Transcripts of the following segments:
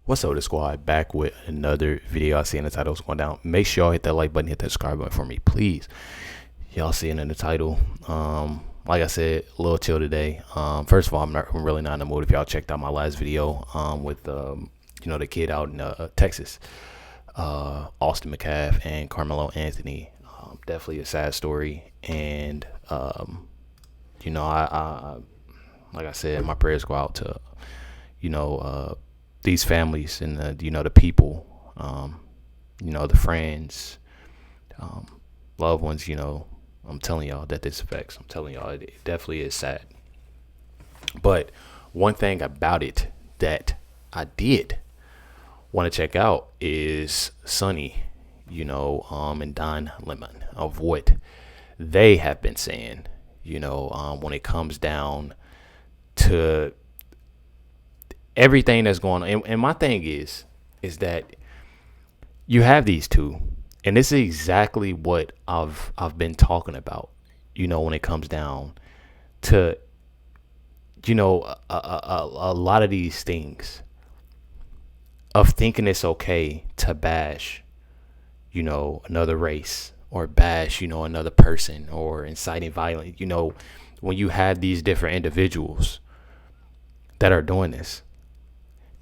What's up, the squad? Back with another video. I see in the title is going down. Make sure y'all hit that like button, hit that subscribe button for me, please. Y'all seeing in the title. Like I said, a little chill today. First of all, I'm really not in the mood. If y'all checked out my last video, with the kid out in Texas, Austin McCaff and Carmelo Anthony. Definitely a sad story, and I like I said, my prayers go out to these families and the people, the friends, loved ones. I'm telling y'all that this affects. I'm telling y'all it definitely is sad. But one thing about it that I did want to check out is Sonny, and Don Lemon, of what they have been saying, when it comes down to everything that's going on. And my thing is that you have these two, and this is exactly what I've been talking about, when it comes down to, a lot of these things of thinking it's okay to bash, another race, or bash, another person, or inciting violence, when you have these different individuals that are doing this.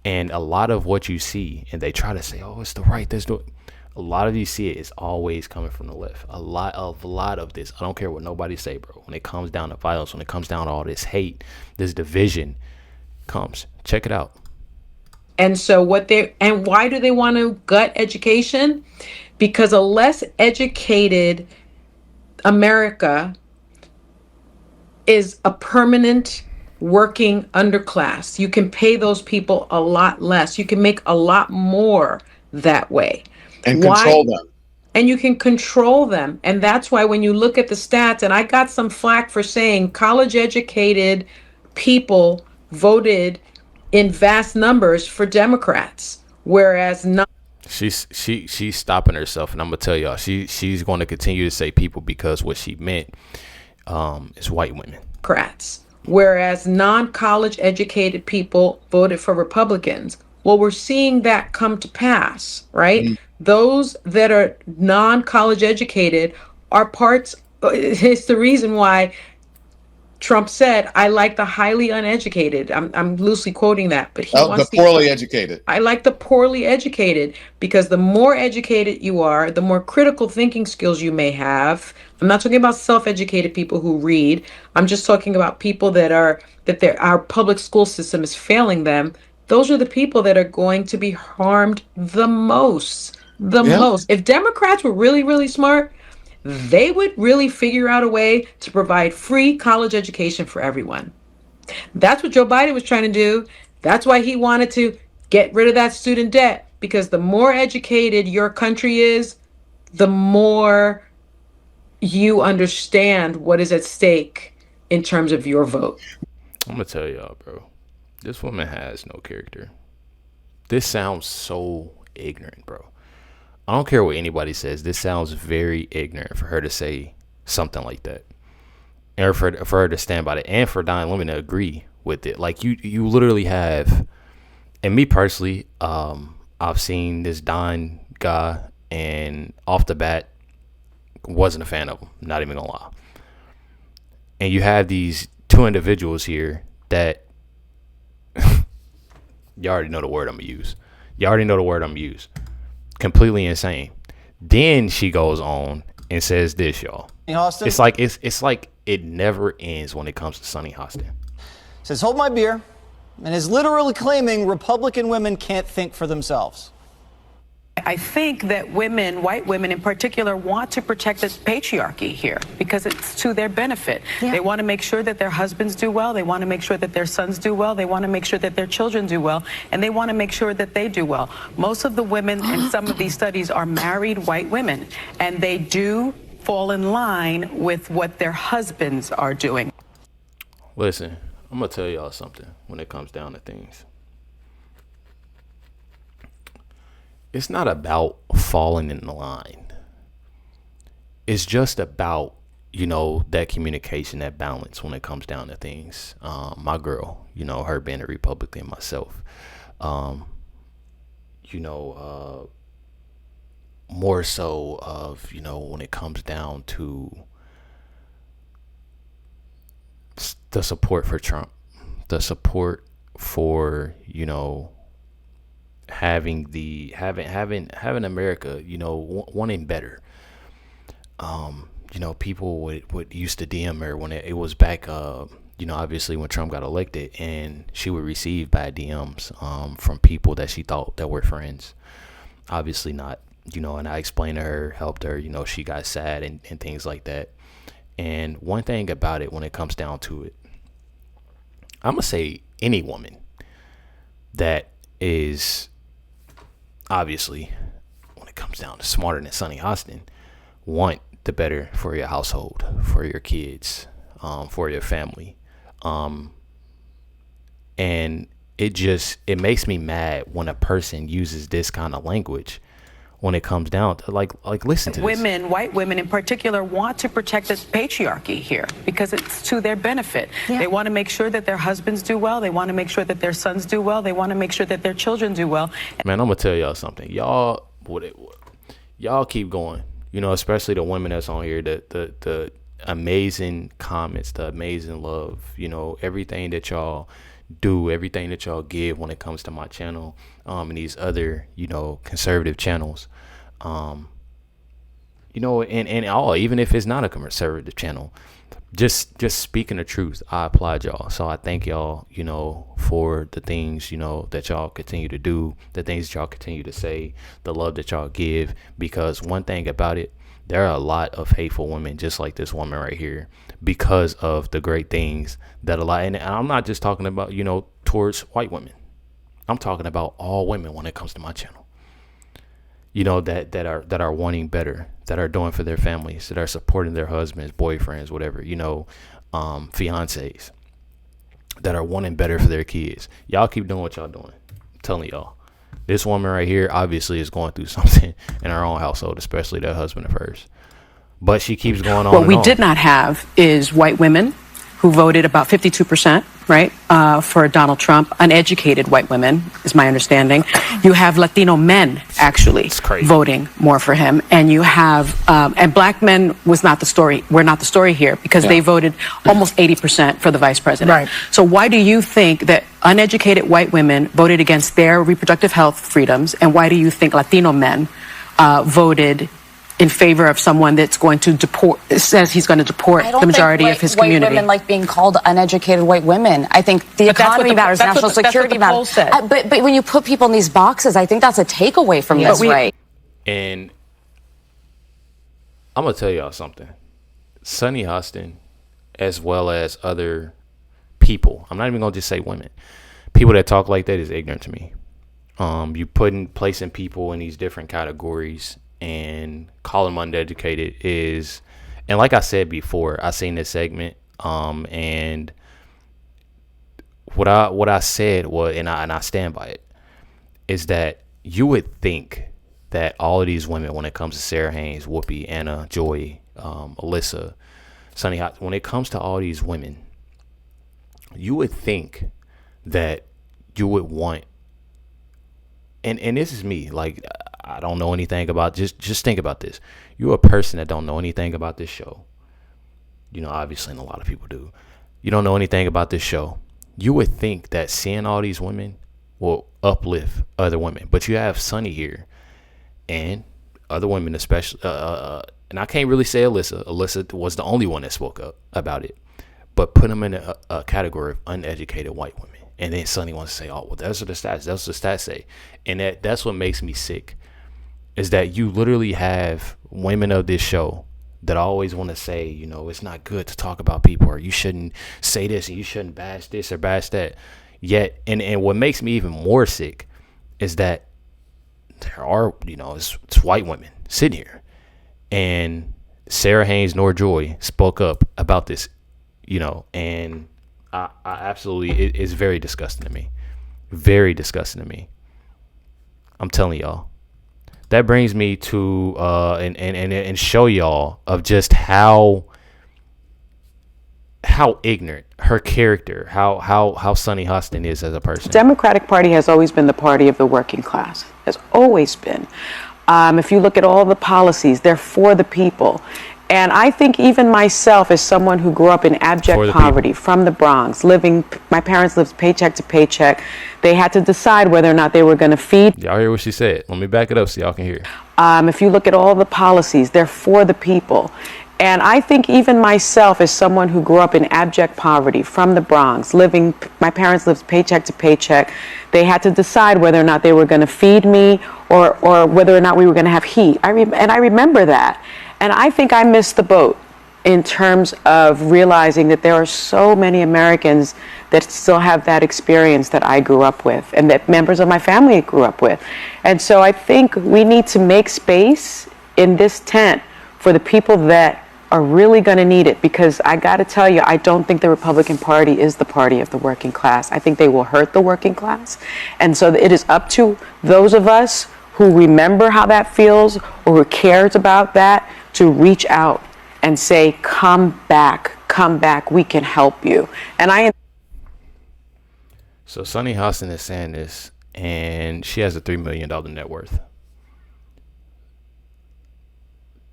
And a lot of what you see, and they try to say, oh, it's the right, a lot of you see it is always coming from the left. A lot of this, I don't care what nobody say, bro. When it comes down to violence, when it comes down to all this hate, this division comes. Check it out. And so why do they want to gut education? Because a less educated America is a permanent working underclass. You can pay those people a lot less. You can make a lot more that way. And control them. And you can control them. And that's why when you look at the stats, and I got some flack for saying college educated people voted in vast numbers for Democrats, whereas not. She's stopping herself, and I'm gonna tell y'all she's going to continue to say people, because what she meant is white women. Democrats, whereas non-college educated people voted for Republicans. Well, we're seeing that come to pass, right? Mm-hmm. Those that are non-college educated are parts. It's the reason why Trump said, I like the highly uneducated. I'm loosely quoting that, but he wants the poorly educated. I like the poorly educated, because the more educated you are, the more critical thinking skills you may have. I'm not talking about self-educated people who read. I'm just talking about people that our public school system is failing them. Those are the people that are going to be harmed the most. Most. If Democrats were really, really smart, they would really figure out a way to provide free college education for everyone. That's what Joe Biden was trying to do. That's why he wanted to get rid of that student debt, because the more educated your country is, the more you understand what is at stake in terms of your vote. I'm going to tell y'all, bro, this woman has no character. This sounds so ignorant, bro. I don't care what anybody says. This sounds very ignorant for her to say something like that, and for her to stand by it, and for Don Lemon to agree with it. Like you literally have, and me personally, I've seen this Don guy, and off the bat, wasn't a fan of him. Not even gonna lie. And you have these two individuals here that you already know the word I'm gonna use. Completely insane. Then she goes on and says this, y'all. Hostin? It's like it never ends when it comes to Sonny Hostin. Says, hold my beer, and is literally claiming Republican women can't think for themselves. I think that women, white women in particular, want to protect the patriarchy here because it's to their benefit. Yeah. They want to make sure that their husbands do well. They want to make sure that their sons do well. They want to make sure that their children do well. And they want to make sure that they do well. Most of the women in some of these studies are married white women, and they do fall in line with what their husbands are doing. Listen, I'm going to tell y'all something when it comes down to things. It's not about falling in the line. It's just about, that communication, that balance when it comes down to things. My girl, her being a Republican, myself. you know, more so of, you know, when it comes down to the support for Trump, the support for, you know, having America, you know, wanting better. You know, people would used to DM her when it was back, you know, obviously when Trump got elected, and she would receive bad DMs from people that she thought that were friends. Obviously not, you know, and I explained to her, helped her, you know, she got sad and things like that. And one thing about it, when it comes down to it, I'm going to say any woman that is obviously, when it comes down to smarter than Sunny Hostin, want the better for your household, for your kids, for your family. And it makes me mad when a person uses this kind of language when it comes down to like listen to women, this. white women in particular, want to protect the patriarchy here because it's to their benefit. Yeah. They want to make sure that their husbands do well. They want to make sure that their sons do well. They want to make sure that their children do well. Man, I'm gonna tell y'all something. Y'all keep going. You know, especially the women that's on here. The amazing comments, the amazing love. You know, everything that y'all do, everything that y'all give when it comes to my channel, and these other, you know, conservative channels. You know, and all, even if it's not a conservative channel, just speaking the truth, I applaud y'all. So I thank y'all, you know, for the things, you know, that y'all continue to do, the things that y'all continue to say, the love that y'all give. Because one thing about it, there are a lot of hateful women just like this woman right here because of the great things that a lot, and I'm not just talking about, you know, towards white women. I'm talking about all women when it comes to my channel. You know, that are wanting better, that are doing for their families, that are supporting their husbands, boyfriends, whatever, you know, fiancés, that are wanting better for their kids. Y'all keep doing what y'all doing. I'm telling y'all, this woman right here obviously is going through something in her own household, especially that husband of hers. But she keeps going on. What we did not have is white women who voted about 52%, right, for Donald Trump. Uneducated white women, is my understanding. You have Latino men actually voting more for him, and you have and black men was not the story. We're not the story here because they voted almost 80% for the vice president. Right. So why do you think that uneducated white women voted against their reproductive health freedoms, and why do you think Latino men voted in favor of someone that's going to deport, says he's going to deport the majority of his community? White women like being called uneducated white women. I think the economy matters, national security matters. But when you put people in these boxes, I think that's a takeaway from this, right? And I'm going to tell y'all something. Sunny Hostin, as well as other people, I'm not even going to just say women, people that talk like that is ignorant to me. You placing people in these different categories and call them uneducated is, and like I said before, I seen this segment, and what I said was, and I stand by it, is that you would think that all of these women, when it comes to Sarah Haynes, Whoopi, Anna, Joy, Alyssa, Sunny Hot, when it comes to all these women, you would think that you would want, and this is me, like, I don't know anything about, just think about this. You're a person that don't know anything about this show. You know, obviously, and a lot of people do. You don't know anything about this show. You would think that seeing all these women will uplift other women. But you have Sunny here and other women, especially, and I can't really say Alyssa. Alyssa was the only one that spoke up about it. But put them in a category of uneducated white women. And then Sunny wants to say, oh, well, that's what the stats, that's what the stats say. And that's what makes me sick, is that you literally have women of this show that always want to say, you know, it's not good to talk about people, or you shouldn't say this, and you shouldn't bash this or bash that. Yet, and what makes me even more sick is that there are, you know, it's white women sitting here, and Sarah Haynes nor Joy spoke up about this, you know, and I absolutely, it's very disgusting to me. Very disgusting to me. I'm telling y'all. That brings me to and show y'all of just how how ignorant her character, how Sunny Hostin is as a person. Democratic Party has always been the party of the working class. Has always been. If you look at all the policies, they're for the people. And I think even myself, as someone who grew up in abject poverty from the Bronx, my parents lived paycheck to paycheck. They had to decide whether or not they were going to feed. Y'all hear what she said? Let me back it up so y'all can hear. If you look at all the policies, they're for the people. And I think even myself, as someone who grew up in abject poverty from the Bronx, my parents lived paycheck to paycheck. They had to decide whether or not they were going to feed me or whether or not we were going to have heat. I remember that. And I think I missed the boat in terms of realizing that there are so many Americans that still have that experience that I grew up with and that members of my family grew up with. And so I think we need to make space in this tent for the people that are really going to need it, because I got to tell you, I don't think the Republican Party is the party of the working class. I think they will hurt the working class. And so it is up to those of us who remember how that feels or who cares about that to reach out and say, come back, we can help you. And So Sunny Hostin is saying this, and she has a $3 million net worth.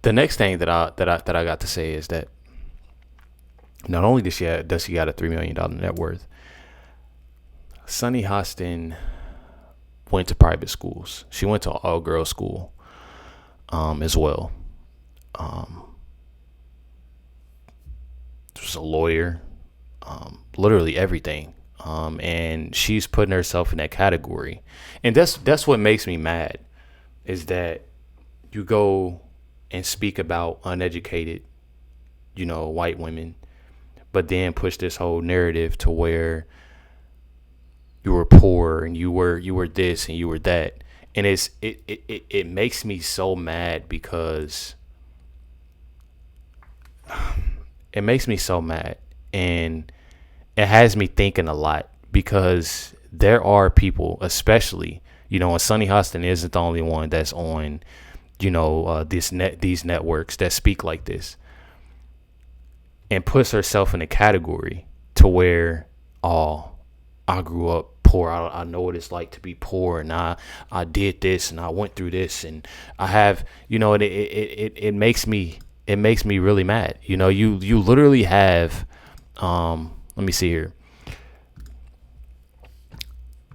The next thing that I got to say is that not only does she got a $3 million net worth, Sunny Hostin went to private schools. She went to an all-girls school as well. She was a lawyer, literally everything. And she's putting herself in that category. And that's what makes me mad, is that you go and speak about uneducated, white women, but then push this whole narrative to where you were poor and you were this and you were that. And it makes me so mad, because it makes me so mad, and it has me thinking a lot, because there are people, especially, and Sunny Hostin isn't the only one that's on, these networks that speak like this, and puts herself in a category to where, I grew up poor. I know what it's like to be poor, and I did this, and I went through this, and I have, it makes me really mad. You literally have, let me see here,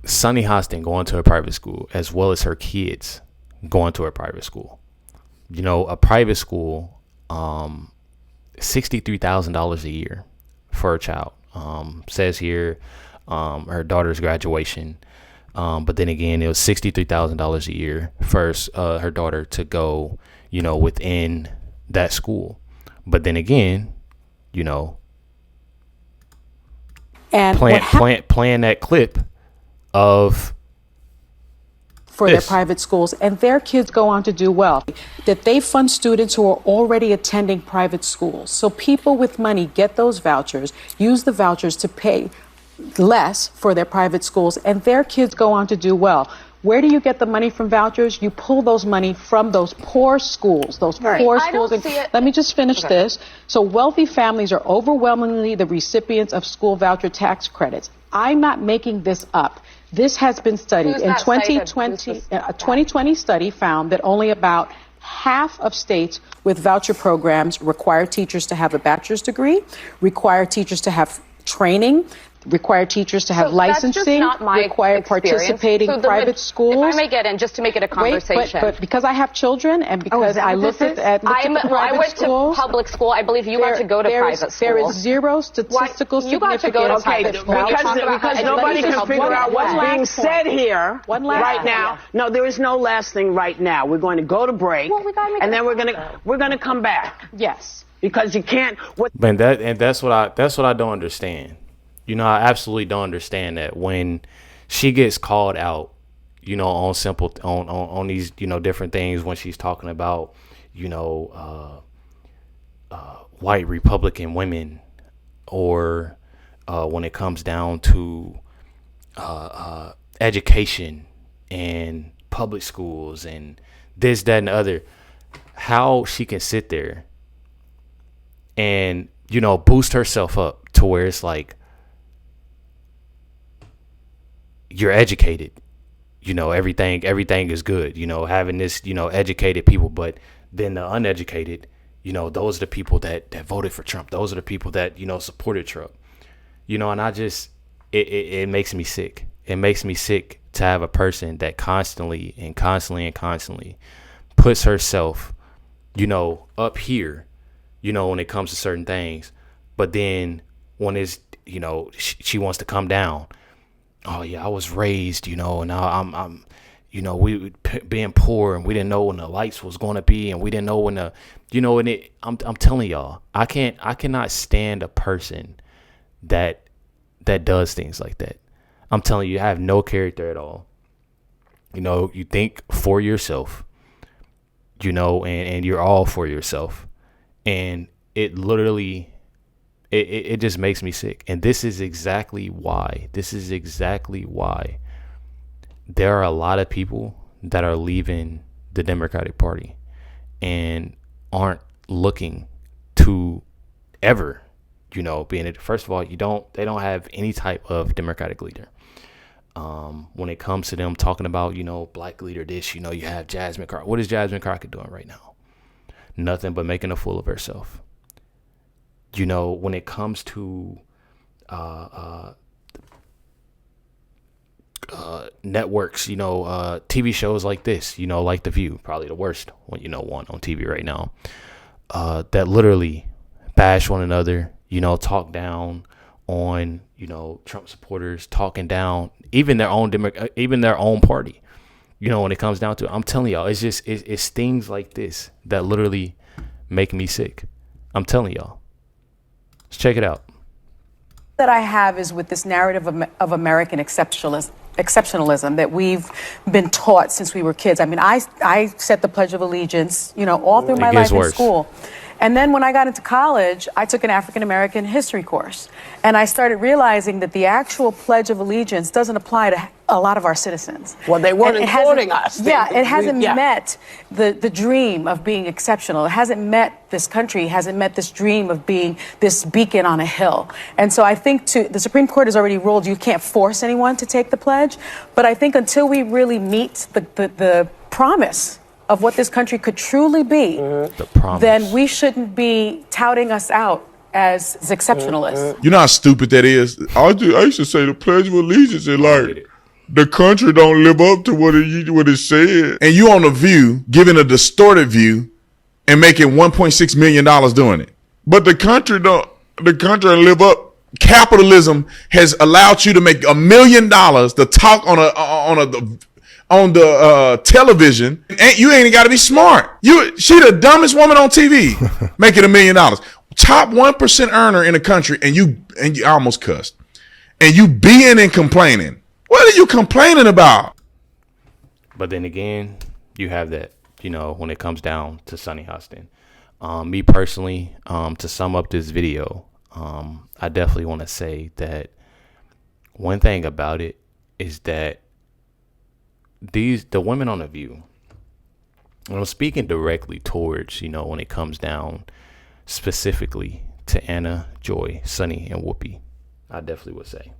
Sunny Hostin going to a private school, as well as her kids going to a private school. A private school, $63,000 a year for a child. Says here, her daughter's graduation. But then again, it was $63,000 a year for her daughter to go, within that school. But then again, and playing that clip of for their private schools, and their kids go on to do well, that they fund students who are already attending private schools. So people with money get those vouchers, use the vouchers to pay less for their private schools, and their kids go on to do well. Where do you get the money from vouchers? You pull those money from those poor schools, Let me just finish this. So wealthy families are overwhelmingly the recipients of school voucher tax credits. I'm not making this up. This has been studied. In 2020, a 2020 study found that only about half of states with voucher programs require teachers to have a bachelor's degree, require teachers to have training, require teachers to have licensing, require participating private schools. If I may get in, just to make it a conversation. But because I have children and because I looked at I went to public school. I believe you got to go to private school. There is zero statistical significance. You got to go to private school. Because nobody can figure out what's being said here right now. No, there is no last thing right now. We're going to go to break, and then we're going to come back. Yes. Because you can't. That's what I don't understand. I absolutely don't understand that when she gets called out, on these, different things, when she's talking about, white Republican women, or when it comes down to education and public schools and this, that, and the other, how she can sit there and boost herself up to where it's like, you're educated, everything is good, having this, educated people. But then the uneducated, those are the people that voted for Trump. Those are the people that, supported Trump, and I just, it makes me sick. It makes me sick to have a person that constantly puts herself, up here, when it comes to certain things. But then when it's, she wants to come down. Oh yeah, I was raised, and I'm we being poor, and we didn't know when the lights was going to be, and we didn't know when the, and I'm telling y'all, I cannot stand a person that does things like that. I'm telling you, I have no character at all. You think for yourself, and you're all for yourself. And it literally, it just makes me sick. And this is exactly why there are a lot of people that are leaving the Democratic Party and aren't looking to ever, be in it. First of all, they don't have any type of Democratic leader. When it comes to them talking about, black leader this, you have Jasmine Crockett. What is Jasmine Crockett doing right now? Nothing but making a fool of herself. When it comes to networks, TV shows like this, like The View, probably the worst one, one on TV right now, that literally bash one another, talk down on, Trump supporters, talking down even their own party. When it comes down to it, I'm telling y'all, it's things like this that literally make me sick. I'm telling y'all. Let's check it out. That I have is with this narrative of American exceptionalism that we've been taught since we were kids. I mean, I said the Pledge of Allegiance, all through my life in school. And then when I got into college, I took an African American history course. And I started realizing that the actual Pledge of Allegiance doesn't apply to a lot of our citizens. Well, they weren't including us. Yeah, it hasn't met the dream of being exceptional. It hasn't met this country, hasn't met this dream of being this beacon on a hill. And so I think the Supreme Court has already ruled you can't force anyone to take the pledge. But I think until we really meet the promise of what this country could truly be, then we shouldn't be touting us out as exceptionalists. You know how stupid that is? I used to say the Pledge of Allegiance is like, the country don't live up to what it said. And you on The View, giving a distorted view and making $1.6 million doing it. But the country don't live up. Capitalism has allowed you to make $1 million to talk on the television, and you ain't got to be smart. She the dumbest woman on TV, making $1 million. Top 1% earner in the country, and you almost cussed. And you being and complaining. What are you complaining about? But then again, you have that, when it comes down to Sunny Hostin. Me personally, to sum up this video, I definitely want to say that one thing about it is that the women on The View, and I'm speaking directly towards, when it comes down specifically to Anna, Joy, Sunny, and Whoopi, I definitely would say.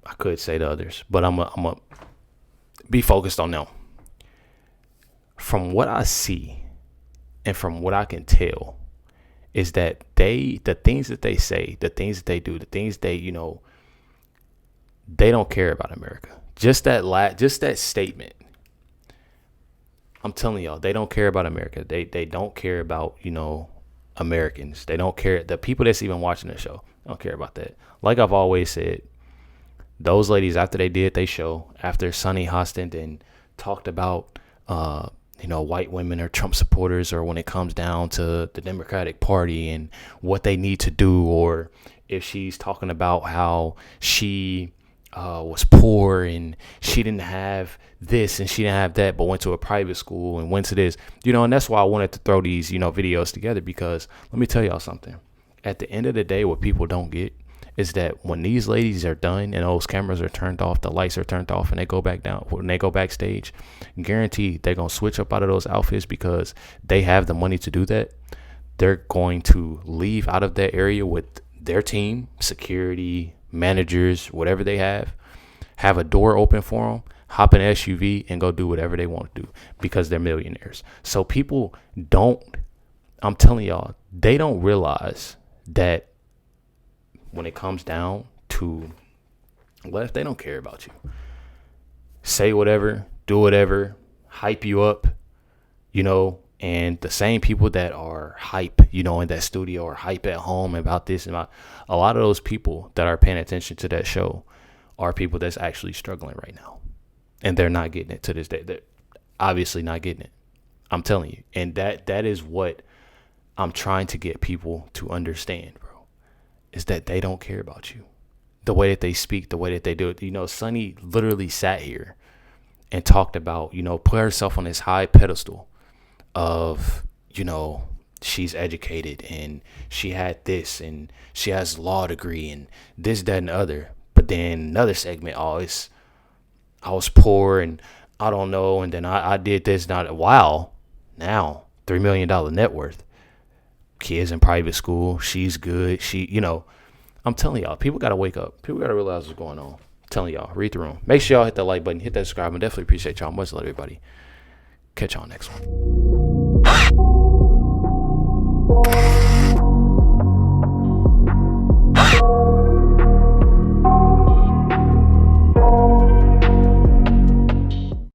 I could say the others, but I'm a be focused on them. From what I see and from what I can tell is that the things that they say, the things that they do, the things they, they don't care about America. Just that statement. I'm telling y'all, they don't care about America. They don't care about, Americans. They don't care. The people that's even watching the show, they don't care about that. Like I've always said, those ladies, after they did their show, after Sunny Hostin then talked about, white women are Trump supporters, or when it comes down to the Democratic Party and what they need to do, or if she's talking about how she was poor and she didn't have this and she didn't have that, but went to a private school and went to this, and that's why I wanted to throw these, videos together, because let me tell y'all something. At the end of the day, what people don't get is that when these ladies are done and those cameras are turned off, the lights are turned off, and they go back down, when they go backstage, guaranteed they're going to switch up out of those outfits because they have the money to do that. They're going to leave out of that area with their team, security, managers, whatever they have a door open for them, hop in an SUV and go do whatever they want to do because they're millionaires. So people I'm telling y'all, they don't realize that when it comes down to left, they don't care about you. Say whatever, do whatever, hype you up, and the same people that are hype, in that studio or hype at home about this and about, a lot of those people that are paying attention to that show are people that's actually struggling right now. And they're not getting it to this day. They're obviously not getting it. I'm telling you. And that is what I'm trying to get people to understand, bro, is that they don't care about you. The way that they speak, the way that they do it. Sunny literally sat here and talked about, put herself on this high pedestal of, she's educated and she had this and she has a law degree and this, that, and the other. But then another segment, I was poor and I don't know. And then I did this. Now $3 million net worth. Kids in private school. She's good. I'm telling y'all, people got to wake up. People got to realize what's going on. I'm telling y'all, read the room. Make sure y'all hit that like button, hit that subscribe. I definitely appreciate y'all. Much love, everybody. Catch y'all next one.